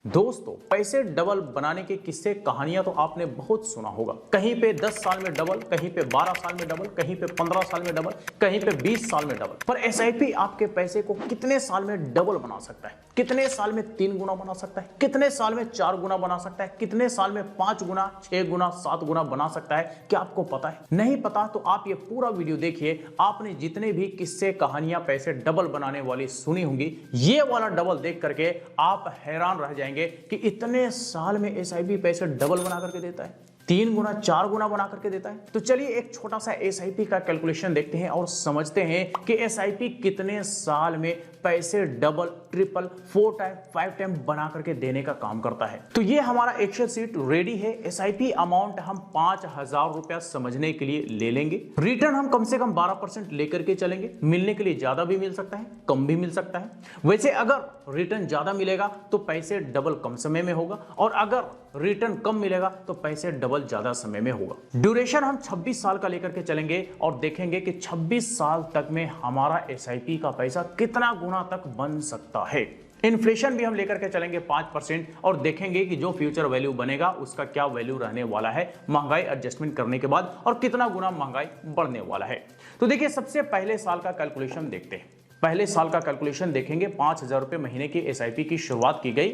दोस्तों, पैसे डबल बनाने के किस्से कहानियां तो आपने बहुत सुना होगा। कहीं पे 10 साल में डबल, कहीं पे 12 साल में डबल, कहीं पे 15 साल में डबल, कहीं पे 20 साल में डबल। पर एसआईपी आपके पैसे को कितने साल में डबल बना सकता है? कितने साल में 3 गुना बना सकता है? कितने साल में 4 गुना बना सकता है? कितने साल में 5 गुना, 6 गुना, 7 गुना बना सकता है? क्या आपको पता है? नहीं पता तो आप ये पूरा वीडियो देखिए। आपने जितने भी किस्से कहानियां पैसे डबल बनाने वाली सुनी होंगी, ये वाला डबल देख करके आप हैरान रह जाएंगे कि इतने साल में एसआईपी पैसे डबल बना करके देता है, 3 गुना 4 गुना बना करके देता है। तो चलिए एक छोटा सा एसआईपी का कैलकुलेशन देखते हैं और समझते हैं कि एसआईपी कितने साल में पैसे डबल, ट्रिपल, 4 टाइम, 5 टाइम बना करके देने का काम करता है। तो ये हमारा एक्सेल सीट रेडी है। एसआईपी अमाउंट हम 5000 रुपया समझने के लिए ले लेंगे। रिटर्न हम कम से कम 12% लेकर के चलेंगे। मिलने के लिए ज्यादा भी मिल सकता है, कम भी मिल सकता है। वैसे अगर रिटर्न ज्यादा मिलेगा तो पैसे डबल कम समय में होगा, और अगर रिटर्न कम मिलेगा तो पैसे डबल ज्यादा समय में होगा। ड्यूरेशन हम 26 साल का लेकर के चलेंगे और देखेंगे कि 26 साल तक में हमारा एसआईपी का पैसा कितना गुना तक बन सकता है। इन्फ्लेशन भी हम लेकर के चलेंगे 5% और देखेंगे कि जो फ्यूचर वैल्यू बनेगा उसका क्या वैल्यू रहने वाला है महंगाई एडजस्टमेंट करने के बाद, और कितना गुना महंगाई बढ़ने वाला है। तो देखिए, सबसे पहले साल का कैलकुलेशन देखते हैं। पहले साल का कैलकुलेशन देखेंगे। 5000 रुपए महीने की एसआईपी की शुरुआत की गई।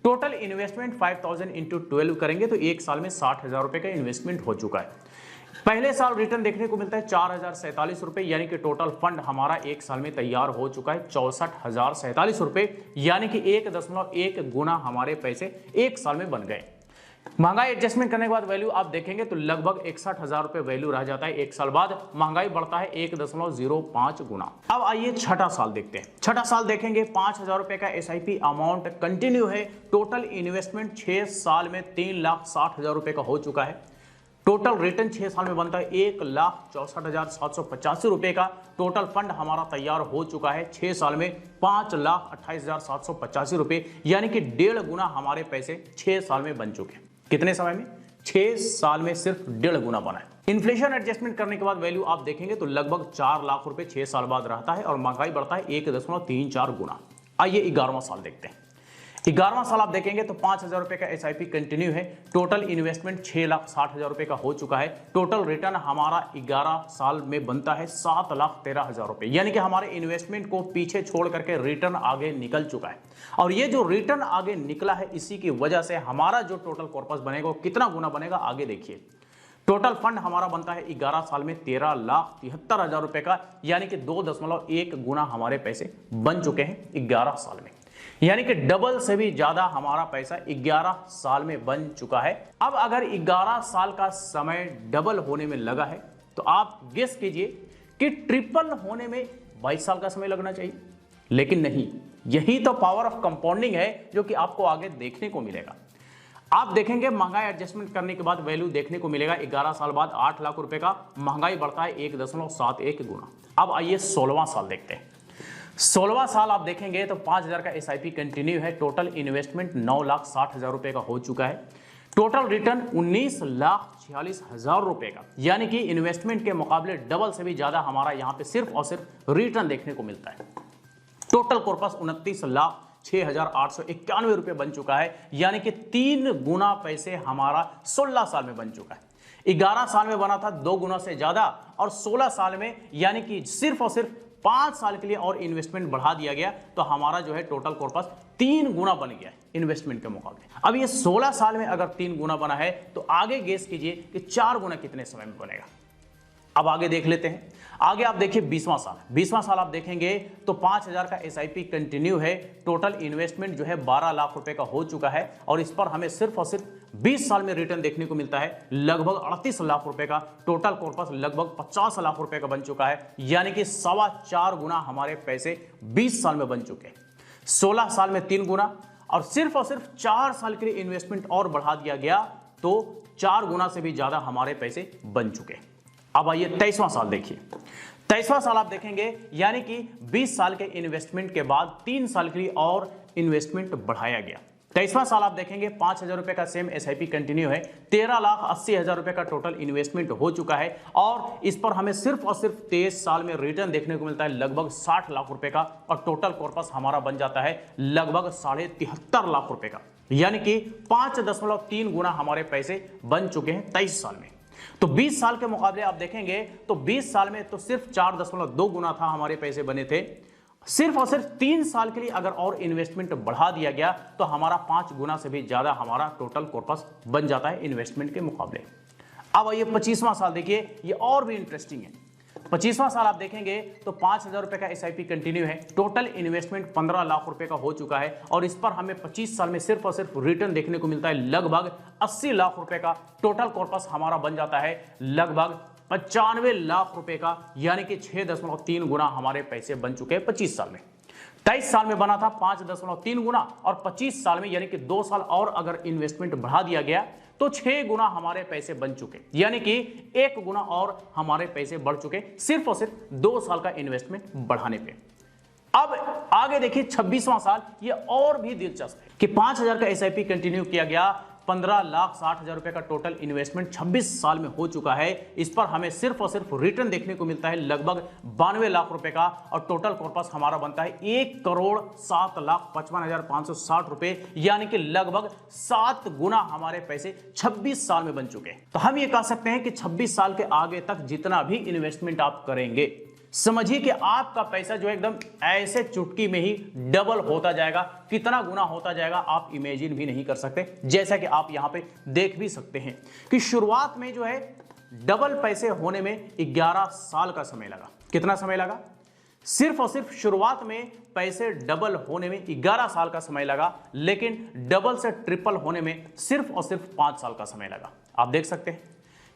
टोटल इन्वेस्टमेंट 5000 इंटू 12 करेंगे तो एक साल में 60,000 रुपए का इन्वेस्टमेंट हो चुका है। पहले साल रिटर्न देखने को मिलता है 4047 रुपए, यानी कि टोटल फंड हमारा एक साल में तैयार हो चुका है 64,047 रुपए, यानी कि 1.1 गुना हमारे पैसे एक साल में बन गए। महंगाई एडजस्टमेंट करने के बाद वैल्यू आप देखेंगे तो लगभग 61,000 रुपए वैल्यू रह जाता है। एक साल बाद महंगाई बढ़ता है 1.05 गुना। अब आइए छठा साल देखते हैं। छठा साल देखेंगे, 5000 रुपए का एसआईपी अमाउंट कंटिन्यू है। टोटल इन्वेस्टमेंट 6 साल में 3,60,000 रुपए का हो चुका है। टोटल रिटर्न 6 साल में बनता है 1,64,785 रुपए का। टोटल फंड हमारा तैयार हो चुका है 6 साल में 5,28,785 रुपए, यानी कि 1.5 गुना हमारे पैसे 6 साल में बन चुके हैं। कितने समय में? 6 साल में सिर्फ 1.5 गुना बना है। इन्फ्लेशन एडजस्टमेंट करने के बाद वैल्यू आप देखेंगे तो लगभग 4 लाख रुपए 6 साल बाद रहता है, और महंगाई बढ़ता है 1.34 गुना। आइए 11वां साल देखते हैं। 11वां साल आप देखेंगे तो 5000 रुपए का एसआईपी कंटिन्यू है। टोटल इन्वेस्टमेंट 6,60,000 रुपए का हो चुका है। टोटल रिटर्न हमारा 11 साल में बनता है 7,13,000 रुपए, यानी कि हमारे इन्वेस्टमेंट को पीछे छोड़ करके रिटर्न आगे निकल चुका है। और ये जो रिटर्न आगे निकला है, इसी की वजह से हमारा जो टोटल कॉर्पस बनेगा वो कितना गुना बनेगा आगे देखिए। टोटल फंड हमारा बनता है 11 साल में 13,73,000 रुपए का, यानी कि 2.1 गुना हमारे पैसे बन चुके हैं 11 साल में, यानी कि डबल से भी ज्यादा हमारा पैसा 11 साल में बन चुका है। अब अगर 11 साल का समय डबल होने में लगा है तो आप गेस कीजिए कि ट्रिपल होने में 22 साल का समय लगना चाहिए, लेकिन नहीं। यही तो पावर ऑफ कंपाउंडिंग है जो कि आपको आगे देखने को मिलेगा। आप देखेंगे महंगाई एडजस्टमेंट करने के बाद वैल्यू देखने को मिलेगा 11 साल बाद 8 लाख रुपए का। महंगाई बढ़ता है 1.71 गुना। अब आइए 16वां साल देखते हैं। 16वां साल आप देखेंगे तो 5000 का एसआईपी कंटिन्यू है। टोटल इन्वेस्टमेंट 9,60,000 रुपए का हो चुका है। टोटल रिटर्न 19,46,000 रुपए का, यानी कि इन्वेस्टमेंट के मुकाबले डबल से भी ज्यादा हमारा यहां पे सिर्फ और सिर्फ रिटर्न देखने को मिलता है। टोटल कॉर्पस 29,06,891 रुपए बन चुका है, यानी कि 3 गुना पैसे हमारा 16 साल में बन चुका है। 11 साल में बना था 2 गुना से ज्यादा, और 16 साल में यानी कि सिर्फ और सिर्फ 5 साल के लिए और इन्वेस्टमेंट बढ़ा दिया गया, तो हमारा जो है टोटल कॉर्पस 3 गुना बन गया है इन्वेस्टमेंट के मुकाबले। अब ये 16 साल में अगर 3 गुना बना है तो आगे गेस कीजिए कि 4 गुना कितने समय में बनेगा। अब आगे देख लेते हैं। आगे आप देखिए 20वां साल। 20वां साल आप देखेंगे तो 5000 का एसआईपी कंटिन्यू है। टोटल इन्वेस्टमेंट जो है 12 लाख रुपए का हो चुका है, और इस पर हमें सिर्फ और सिर्फ 20 साल में रिटर्न देखने को मिलता है लगभग 38 लाख रुपए का। टोटल कॉर्पस लगभग 50 लाख रुपए का बन चुका है, यानी कि 4.25 गुना हमारे पैसे 20 साल में बन चुके हैं। 16 साल में 3 गुना, और सिर्फ 4 साल के लिए इन्वेस्टमेंट और बढ़ा दिया गया तो 4 गुना से भी ज्यादा हमारे पैसे बन चुके हैं। अब आइए 23वां साल देखिए। 23वां साल आप देखेंगे, यानी कि 20 साल के इन्वेस्टमेंट के बाद 3 साल के लिए और इन्वेस्टमेंट बढ़ाया गया। 23वां साल आप देखेंगे 5000 रुपए का सेम एसआईपी कंटिन्यू है। 13,80,000 रुपए का टोटल इन्वेस्टमेंट हो चुका है, और इस पर हमें सिर्फ और सिर्फ 23 साल में रिटर्न देखने को मिलता है लगभग 60 लाख रुपए का, और टोटल कॉर्पस हमारा बन जाता है लगभग 73.5 लाख रुपए का। यानी कि 5.3 गुना हमारे पैसे बन चुके हैं 23 साल में। तो 20 साल के मुकाबले आप देखेंगे तो 20 साल में तो सिर्फ 4.2 गुना था हमारे पैसे बने थे। सिर्फ और सिर्फ 3 साल के लिए अगर और इन्वेस्टमेंट बढ़ा दिया गया तो हमारा 5 गुना से भी ज्यादा हमारा टोटल कॉर्पस बन जाता है इन्वेस्टमेंट के मुकाबले। अब आइए 25वां साल देखिए, ये और भी इंटरेस्टिंग है। 25वां साल आप देखेंगे तो 5,000 रुपए का एसआईपी कंटिन्यू है, टोटल इन्वेस्टमेंट 15 लाख रुपए का हो चुका है और इस पर हमें 25 साल में सिर्फ और सिर्फ रिटर्न देखने को मिलता है लगभग 80 लाख रुपए का। टोटल कॉर्पस हमारा बन जाता है लगभग 95 लाख रुपए का, यानी कि 6.3 गुना हमारे पैसे बन चुके हैं 25 साल में। 23 साल में बना था 5.3 गुना और 25 साल में यानी कि 2 साल और अगर इन्वेस्टमेंट बढ़ा दिया गया तो 6 गुना हमारे पैसे बन चुके, यानी कि 1 गुना और हमारे पैसे बढ़ चुके सिर्फ और सिर्फ 2 साल का इन्वेस्टमेंट बढ़ाने पे। अब आगे देखिए 26वां साल, ये और भी दिलचस्प है कि 5,000 का एसआईपी कंटिन्यू किया गया, 15,60,000 रुपए का टोटल इन्वेस्टमेंट 26 साल में हो चुका है। इस पर हमें सिर्फ और सिर्फ रिटर्न देखने को मिलता है लगभग 92 लाख रुपए का और टोटल कॉर्पस हमारा बनता है 1,07,55,560 रुपए, यानी कि लगभग 7 गुना हमारे पैसे 26 साल में बन चुके हैं। तो हम ये कह सकते हैं कि 26 साल के आगे तक जितना भी इन्वेस्टमेंट आप करेंगे, समझिए कि आपका पैसा जो एकदम ऐसे चुटकी में ही डबल होता जाएगा। कितना गुना होता जाएगा आप इमेजिन भी नहीं कर सकते। जैसा कि आप यहां पे देख भी सकते हैं कि शुरुआत में जो है डबल पैसे होने में 11 साल का समय लगा। कितना समय लगा? सिर्फ और सिर्फ शुरुआत में पैसे डबल होने में 11 साल का समय लगा, लेकिन डबल से ट्रिपल होने में सिर्फ और सिर्फ 5 साल का समय लगा। आप देख सकते हैं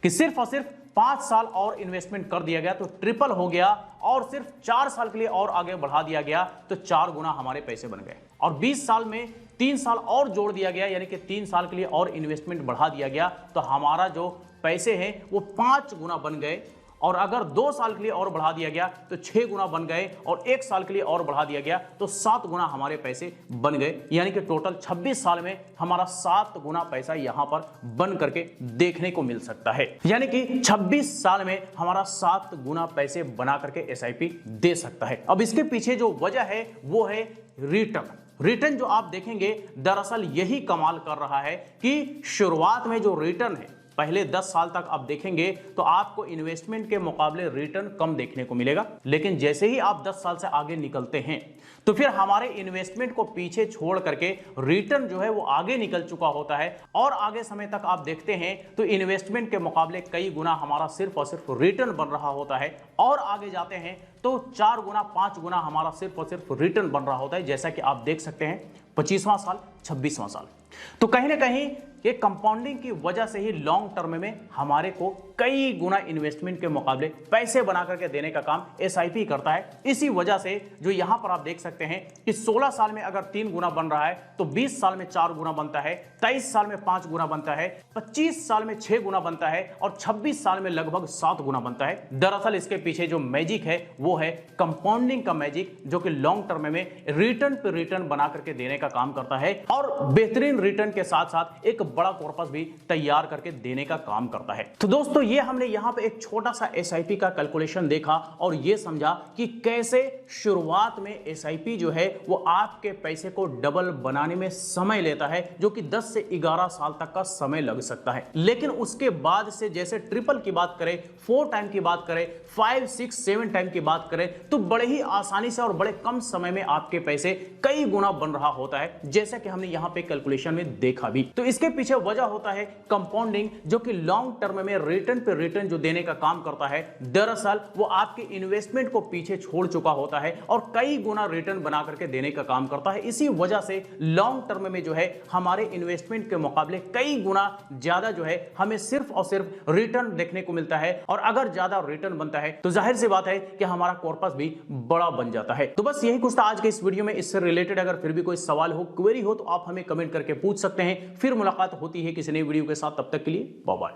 कि सिर्फ और सिर्फ 5 साल और इन्वेस्टमेंट कर दिया गया तो ट्रिपल हो गया और सिर्फ 4 साल के लिए और आगे बढ़ा दिया गया तो 4 गुना हमारे पैसे बन गए और 20 साल में 3 साल और जोड़ दिया गया, यानी कि 3 साल के लिए और इन्वेस्टमेंट बढ़ा दिया गया तो हमारा जो पैसे हैं वो 5 गुना बन गए और अगर 2 साल के लिए और बढ़ा दिया गया तो 6 गुना बन गए और 1 साल के लिए और बढ़ा दिया गया तो 7 गुना हमारे पैसे बन गए, यानी कि टोटल 26 साल में हमारा 7 गुना पैसा यहां पर बन करके देखने को मिल सकता है। यानी कि 26 साल में हमारा 7 गुना पैसे बना करके एसआईपी दे सकता है। अब इसके पीछे जो वजह है वो है रिटर्न जो आप देखेंगे दरअसल यही कमाल कर रहा है कि शुरुआत में जो रिटर्न है पहले 10 साल तक आप देखेंगे तो आपको इन्वेस्टमेंट के मुकाबले रिटर्न कम देखने को मिलेगा, लेकिन जैसे ही आप 10 साल से आगे निकलते हैं तो फिर हमारे इन्वेस्टमेंट को पीछे छोड़ करके रिटर्न जो है वो आगे निकल चुका होता है और आगे समय तक आप देखते हैं तो इन्वेस्टमेंट के मुकाबले कई गुना हमारा सिर्फ और सिर्फ रिटर्न बन रहा होता है और आगे जाते हैं तो 4 गुना 5 गुना हमारा सिर्फ और सिर्फ रिटर्न बन रहा होता है, जैसा कि आप देख सकते हैं 25वां साल 26वां साल। तो कहीं ना कहीं ये कंपाउंडिंग की वजह से ही लॉन्ग टर्म में हमारे को कई गुना इन्वेस्टमेंट के मुकाबले पैसे बना करके देने का काम एसआईपी करता है। इसी वजह से जो यहां पर आप देख सकते हैं कि 16 साल में अगर 3 गुना बन रहा है तो 20 साल में 4 गुना बनता है, 23 साल में 5 गुना बनता है, 25 साल में 6 गुना बनता है और 26 साल में लगभग 7 गुना बनता है। दरअसल इसके पीछे जो मैजिक है वो है कंपाउंडिंग का मैजिक, जो कि लॉन्ग टर्म में रिटर्न पे रिटर्न बना करके देने का काम करता है और बेहतरीन रिटर्न के साथ साथ एक बड़ा कॉर्पस भी तैयार करके देने का काम करता है। तो दोस्तों ये हमने यहां पे एक छोटा सा एसआईपी का कैलकुलेशन देखा और ये समझा कि कैसे शुरुआत में एसआईपी जो है वो आपके पैसे को डबल बनाने में समय लेता है, जो कि 10 से 11 साल तक का समय लग सकता है, लेकिन उसके बाद से जैसे ट्रिपल की बात करें, 4 टाइम की बात करें, 5, 6, 7 टाइम की बात करें तो बड़े ही आसानी से और बड़े कम समय में आपके पैसे कई गुना बन रहा होता है, जैसा कि हमने यहां पे कैलकुलेशन में देखा भी। तो इसके पीछे वजह होता है कंपाउंडिंग, जो कि लॉन्ग टर्म में रिटर्न पे रिटर्न जो देने का काम करता है, दरअसल वो आपके इन्वेस्टमेंट को पीछे छोड़ चुका होता है और कई गुना रिटर्न बना करके देने का काम करता है। इसी वजह से लॉन्ग टर्म में जो है हमारे इन्वेस्टमेंट के मुकाबले कई गुना ज्यादा जो है हमें सिर्फ और सिर्फ रिटर्न देखने को मिलता है और अगर ज्यादा रिटर्न बनता है तो जाहिर सी बात है कि हमारा कॉर्पस भी बड़ा बन जाता है। तो बस यही कुछ था आज के इस वीडियो में। इससे रिलेटेड अगर फिर भी कोई सवाल हो, क्वेरी हो तो आप हमें कमेंट करके पूछ सकते हैं। फिर मुलाकात होती है किसी नई वीडियो के साथ, तब तक के लिए बाय बाय।